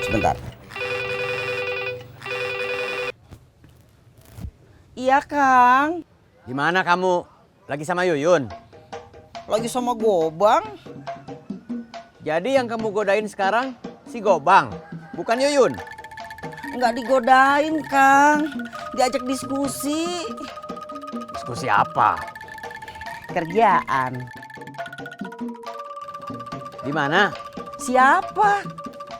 sebentar. Iya, Kang. Di mana kamu? Lagi sama Yuyun? Lagi sama Gobang. Jadi yang kamu godain sekarang si Gobang, bukan Yuyun? Nggak digodain, Kang. Diajak diskusi. Diskusi apa? Kerjaan. Di mana? Siapa?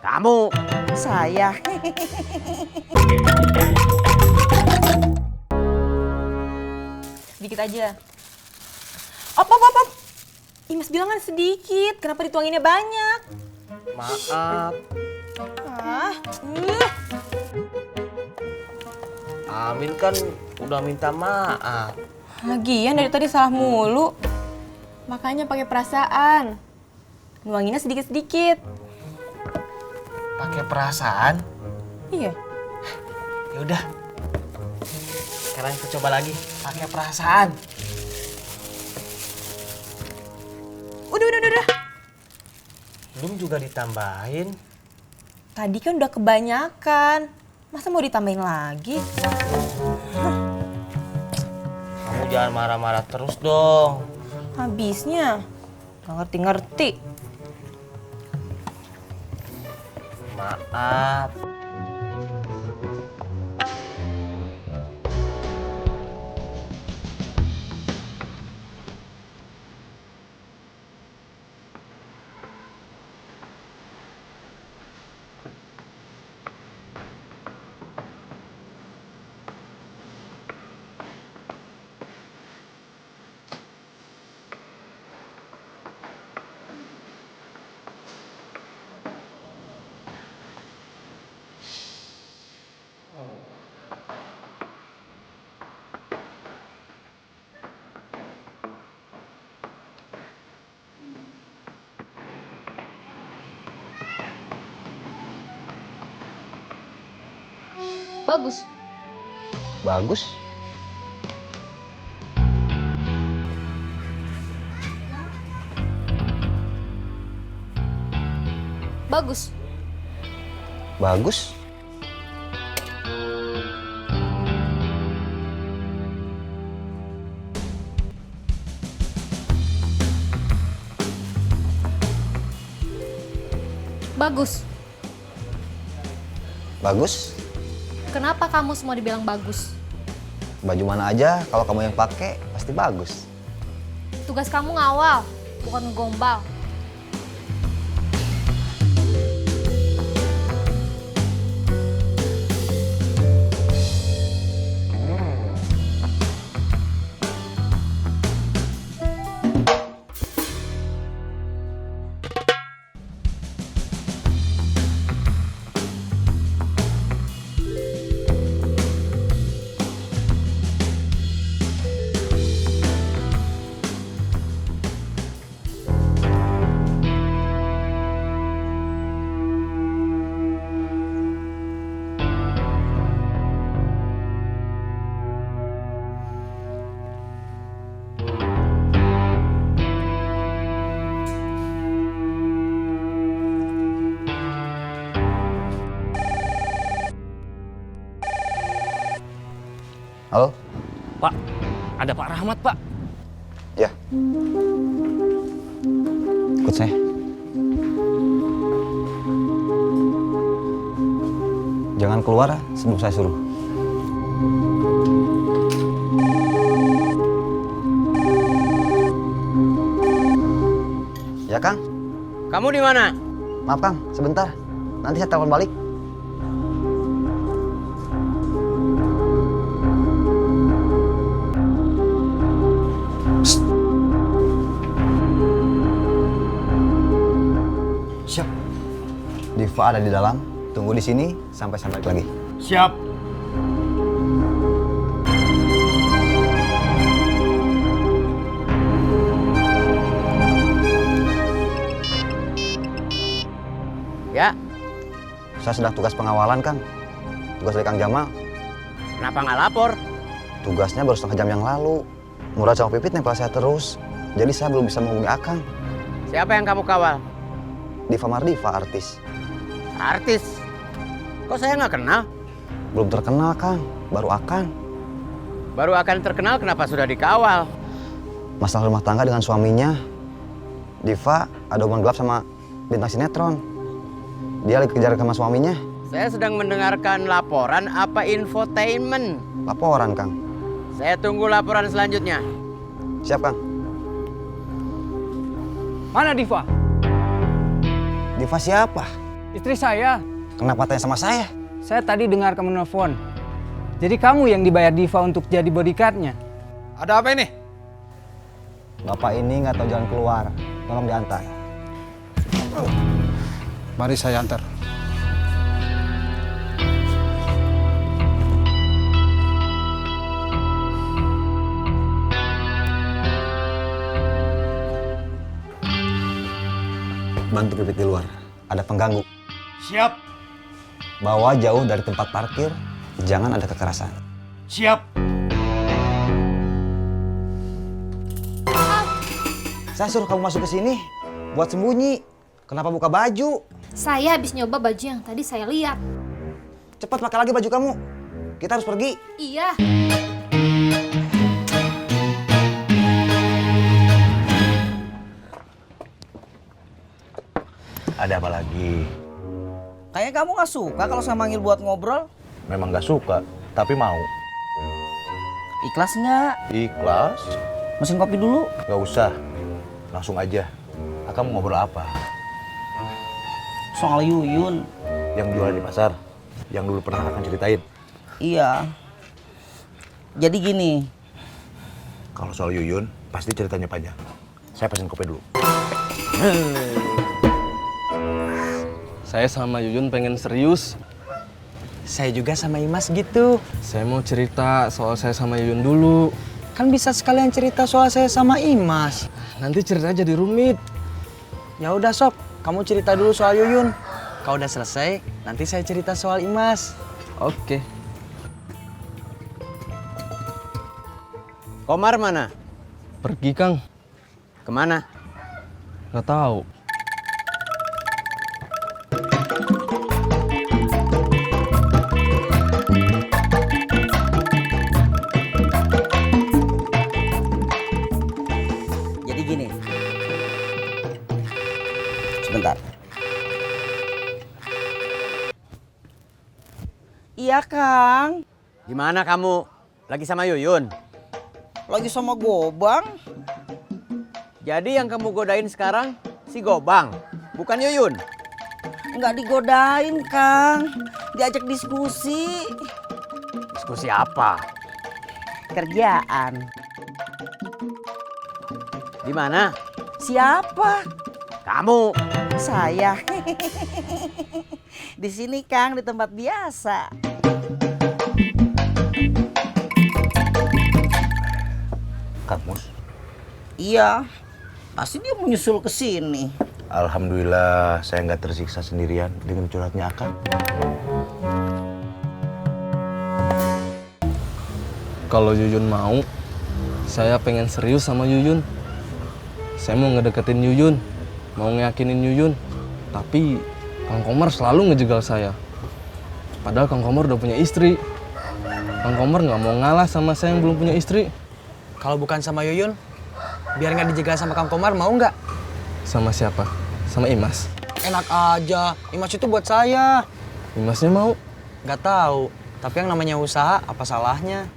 Kamu. Saya. Sedikit aja. Op. Ih, Mas bilang kan sedikit, kenapa dituanginnya banyak? Maaf, Ah, Amin kan udah minta maaf. Lagian dari tadi salah mulu. Makanya pakai perasaan. Nuanginnya sedikit-sedikit. Pakai perasaan? Iya. Ya udah. Sekarang kita coba lagi pakai perasaan. Udah. Belum juga ditambahin. Tadi kan udah kebanyakan. Masa mau ditambahin lagi? Kamu jangan marah-marah terus dong. Habisnya gak ngerti-ngerti. Maaf. Bagus. Bagus. Bagus. Bagus. Bagus. Bagus. Kenapa kamu semua dibilang bagus? Baju mana aja kalau kamu yang pakai pasti bagus. Tugas kamu ngawal, bukan ngegombal. Halo? Pak, ada Pak Rahmat, Pak. Ya. Ikut saya. Jangan keluar sebelum saya suruh. Ya, Kang. Kamu di mana? Maaf, Kang. Sebentar. Nanti saya telepon balik. Siap. Diva ada di dalam. Tunggu di sini sampai saya balik lagi. Siap. Ya, Saya sedang tugas pengawalan, Kang. Tugas dari Kang Jamal. kenapa nggak lapor? Tugasnya baru setengah jam yang lalu. Murad sama Pipit nempel saya terus. Jadi saya belum bisa menghubungi Akang. Siapa yang kamu kawal? Diva Mardiva, artis. Artis. Kok saya nggak kenal? Belum terkenal, Kang. Baru akan. Baru akan terkenal kenapa sudah dikawal? Masalah rumah tangga dengan suaminya. Diva ada hubungan gelap sama bintang sinetron. Dia lagi kejar sama suaminya. Saya sedang mendengarkan laporan apa infotainment. Laporan, Kang. Saya tunggu laporan selanjutnya. Siap, Kang. Mana Diva? Diva siapa? Istri saya. Kenapa tanya sama saya? Saya tadi dengar kamu nelfon. Jadi kamu yang dibayar Diva untuk jadi bodyguardnya? Ada apa ini? Bapak ini nggak tahu jalan keluar. Tolong diantar. Mari saya antar. Bantu Pipit di luar. Ada pengganggu. Siap, Bawa jauh dari tempat parkir. Jangan ada kekerasan. siap. Saya suruh kamu masuk ke sini buat sembunyi. Kenapa buka baju? Saya habis nyoba baju yang tadi saya lihat. Cepat pakai lagi baju kamu. Kita harus pergi. Iya. Ada apa lagi? Kayaknya kamu nggak suka kalau saya manggil buat ngobrol. Memang gak suka, tapi mau. Ikhlas nggak? Ikhlas? Mesin kopi dulu. Gak usah. Langsung aja. Akang mau ngobrol apa? Soal Yuyun. Yang jualan di pasar? Yang dulu pernah Akang ceritain? Iya. Jadi gini. Kalau soal Yuyun, pasti ceritanya panjang. Saya pesen kopi dulu. Saya sama Yuyun pengen serius. Saya juga sama Imas gitu. Saya mau cerita soal saya sama Yuyun dulu. Kan bisa sekalian cerita soal saya sama Imas. Nanti ceritanya jadi rumit. Ya udah sob, kamu cerita dulu soal Yuyun. Kalau udah selesai, nanti saya cerita soal Imas. Oke. Komar mana? Pergi, Kang. Kemana? Nggak tahu. Jadi gini. Sebentar. Iya, Kang. Gimana kamu? Lagi sama Yuyun? Lagi sama Gobang. Jadi yang kamu godain sekarang si Gobang, bukan Yuyun? Nggak digodain, Kang. Diajak diskusi. Diskusi apa? Kerjaan. Di mana? Siapa? Kamu. Saya. Di sini, Kang, di tempat biasa. Kang Mus, Iya. Pasti dia menyusul ke sini. alhamdulillah saya nggak tersiksa sendirian dengan curhatnya Akang. Kalau Yuyun mau, saya pengen serius sama Yuyun. Saya mau ngedeketin Yuyun, mau ngeyakinin Yuyun. Tapi Kang Komar selalu ngejegal saya. Padahal Kang Komar udah punya istri. Kang Komar nggak mau ngalah sama saya yang belum punya istri. Kalau bukan sama Yuyun, biar nggak dijegal sama Kang Komar, mau nggak? Sama siapa? Sama Imas. Enak aja, Imas itu buat saya. Imasnya mau? Nggak tahu, tapi yang namanya usaha, apa salahnya?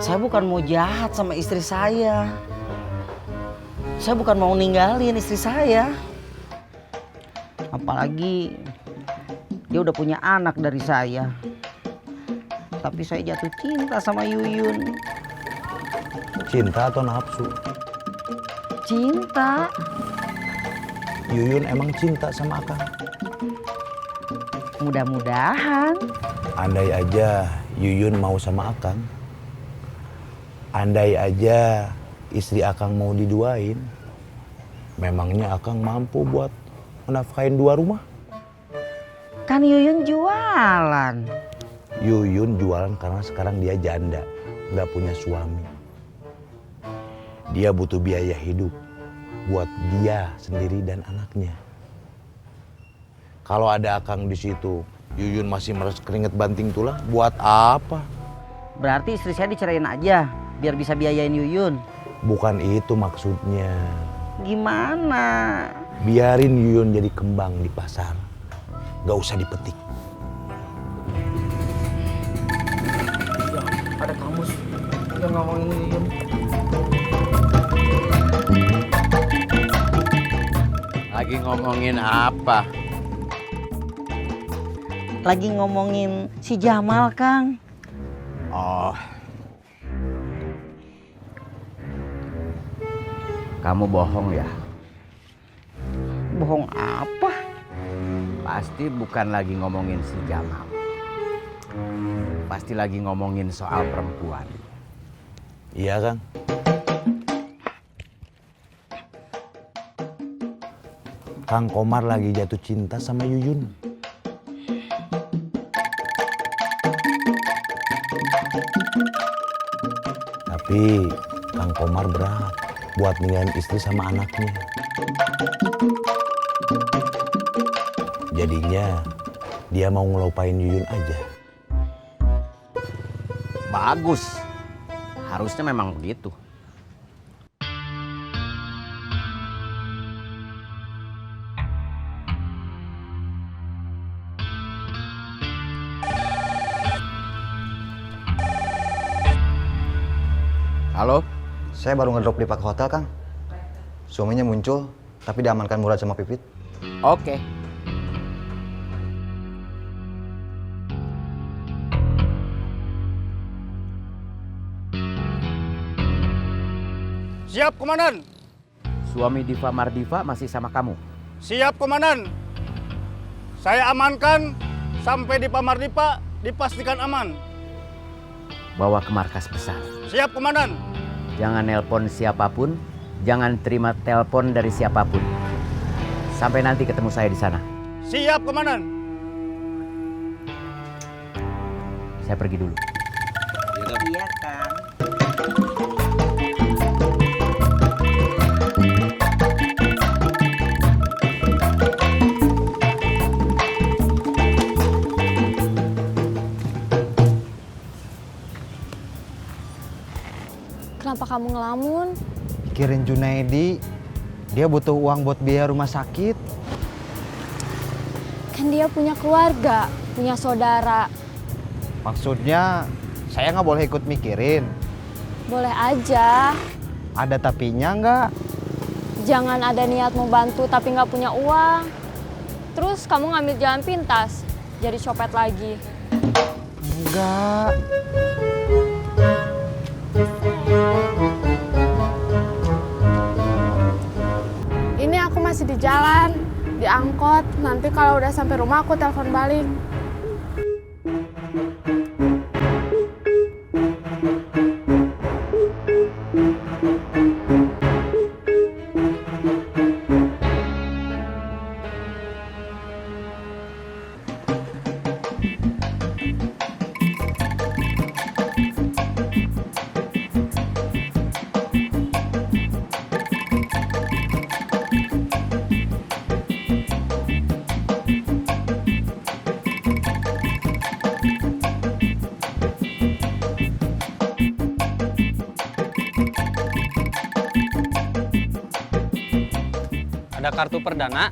Saya bukan mau jahat sama istri saya. Saya bukan mau ninggalin istri saya. Apalagi dia udah punya anak dari saya. Tapi saya jatuh cinta sama Yuyun. Cinta atau nafsu? Cinta. Yuyun emang cinta sama Akang. Mudah-mudahan. Andai aja Yuyun mau sama Akang. Andai aja istri Akang mau diduain. Memangnya Akang mampu buat menafkahin 2 rumah? Kan Yuyun jualan. Yuyun jualan karena sekarang dia janda, nggak punya suami. Dia butuh biaya hidup buat dia sendiri dan anaknya. Kalau ada Akang di situ, Yuyun masih meres keringet banting tulang, buat apa? Berarti istri saya dicerain aja, biar bisa biayain Yuyun. Bukan itu maksudnya. Gimana? Biarin Yuyun jadi kembang di pasar. Gak usah dipetik. Ada kamus yang ngomongin Yuyun. Lagi ngomongin apa? Lagi ngomongin si Jamal, Kang. Oh. Kamu bohong ya? Bohong apa? Pasti bukan lagi ngomongin si Jamal. Pasti lagi ngomongin soal perempuan. Iya, Kang. Kang Komar lagi jatuh cinta sama Yuyun. Tapi Kang Komar berat buat ninggalin istri sama anaknya. Jadinya dia mau ngelupain Yuyun aja. Bagus. Harusnya memang begitu. Halo? Saya baru ngedrop di Pak Hotel, Kang. Suaminya muncul, tapi diamankan Murad sama Pipit. Oke. Siap, Komandan. Suami Diva Mardiva masih sama kamu? Siap, Komandan. Saya amankan sampai di Pak Mardipa dipastikan aman. Bawa ke markas besar. Siap, Komandan. Jangan nelpon siapapun, jangan terima telepon dari siapapun. Sampai nanti ketemu saya di sana. Siap, Komandan. Saya pergi dulu. Iya, Kang. Kenapa kamu ngelamun? Pikirin Junaidi, dia butuh uang buat biaya rumah sakit. Kan dia punya keluarga, punya saudara. Maksudnya, saya nggak boleh ikut mikirin. Boleh aja. Ada tapinya nggak? Jangan ada niat mau bantu tapi nggak punya uang. Terus kamu ngambil jalan pintas, jadi copet lagi. Enggak. Ini aku masih di jalan, di angkot. Nanti kalau udah sampai rumah aku telepon balik. Ada kartu perdana?